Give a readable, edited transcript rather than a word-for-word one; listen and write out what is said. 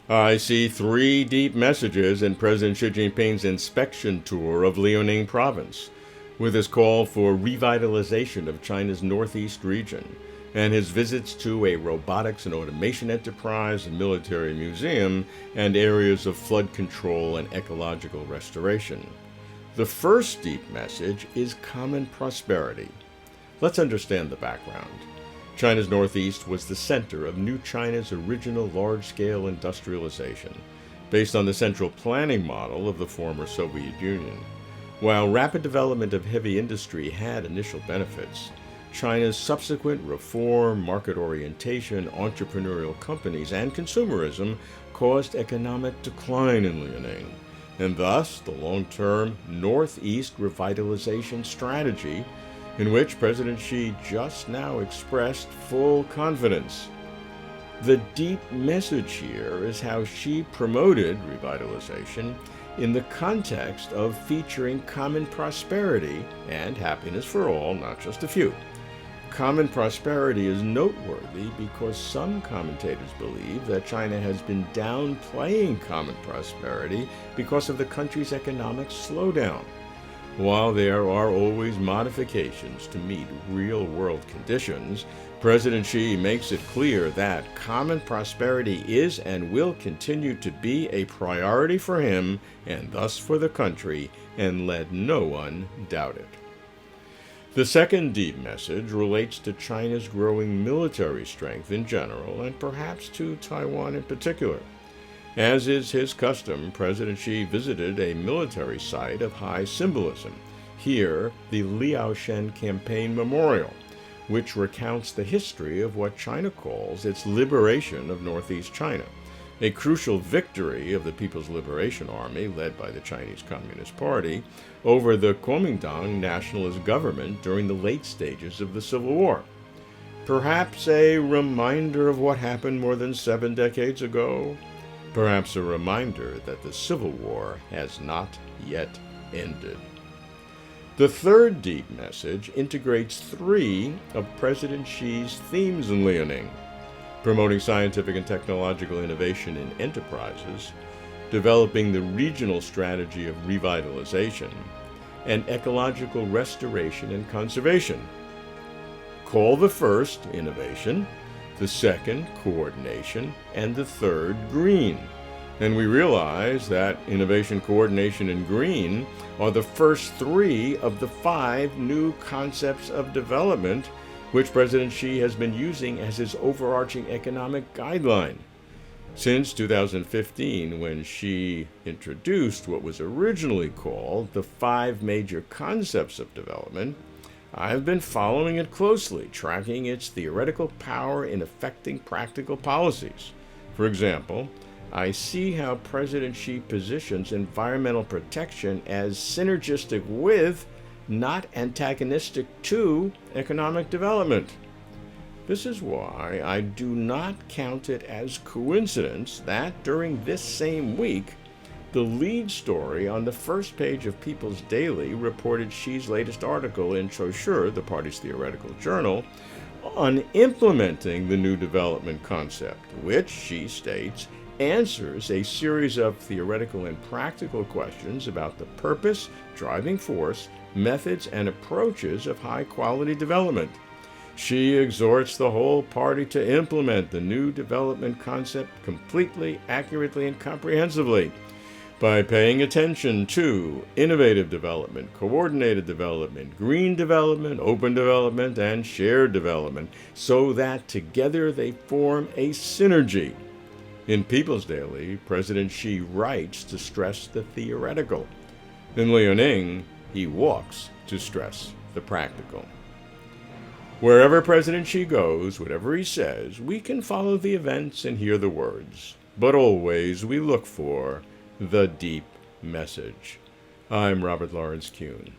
I see three deep messages in President Xi Jinping's inspection tour of Liaoning province, with his call for revitalization of China's northeast region, and his visits to a robotics and automation enterprise, a military museum, and areas of flood control and ecological restoration. The first deep message is common prosperity. Let's understand the background. China's northeast was the center of New China's original large-scale industrialization, based on the central planning model of the former Soviet Union. While rapid development of heavy industry had initial benefits, China's subsequent reform, market orientation, entrepreneurial companies, and consumerism caused economic decline in Liaoning, and thus the long-term Northeast revitalization strategy in which President Xi just now expressed full confidence. The deep message here is how Xi promoted revitalization in the context of featuring common prosperity and happiness for all, not just a few. Common prosperity is noteworthy because some commentators believe that China has been downplaying common prosperity because of the country's economic slowdown. While there are always modifications to meet real-world conditions, President Xi makes it clear that common prosperity is and will continue to be a priority for him and thus for the country, and let no one doubt it. The second deep message relates to China's growing military strength in general, and perhaps to Taiwan in particular. As is his custom, President Xi visited a military site of high symbolism, here the Liaoning Campaign Memorial, which recounts the history of what China calls its liberation of northeast China, a crucial victory of the People's Liberation Army, led by the Chinese Communist Party, over the Kuomintang nationalist government during the late stages of the Civil War. Perhaps a reminder of what happened more than 7 decades ago? Perhaps a reminder that the Civil War has not yet ended. The third deep message integrates 3 of President Xi's themes in Liaoning: promoting scientific and technological innovation in enterprises, developing the regional strategy of revitalization, and ecological restoration and conservation. Call the first innovation, the second coordination, and the third green. And we realize that innovation, coordination, and green are the first 3 of the 5 new concepts of development which President Xi has been using as his overarching economic guideline. Since 2015, when Xi introduced what was originally called the 5 major concepts of development, I've been following it closely, tracking its theoretical power in affecting practical policies. For example, I see how President Xi positions environmental protection as synergistic with, not antagonistic to, economic development. This is why I do not count it as coincidence that during this same week, the lead story on the first page of People's Daily reported Xi's latest article in Choushi, the party's theoretical journal, on implementing the new development concept, which, Xi states, answers a series of theoretical and practical questions about the purpose, driving force, methods, and approaches of high-quality development. Xi exhorts the whole party to implement the new development concept completely, accurately, and comprehensively by paying attention to innovative development, coordinated development, green development, open development, and shared development, so that together they form a synergy. In People's Daily, President Xi writes to stress the theoretical. In Liaoning, he walks to stress the practical. Wherever President Xi goes, whatever he says, we can follow the events and hear the words. But always we look for the deep message. I'm Robert Lawrence Kuhn.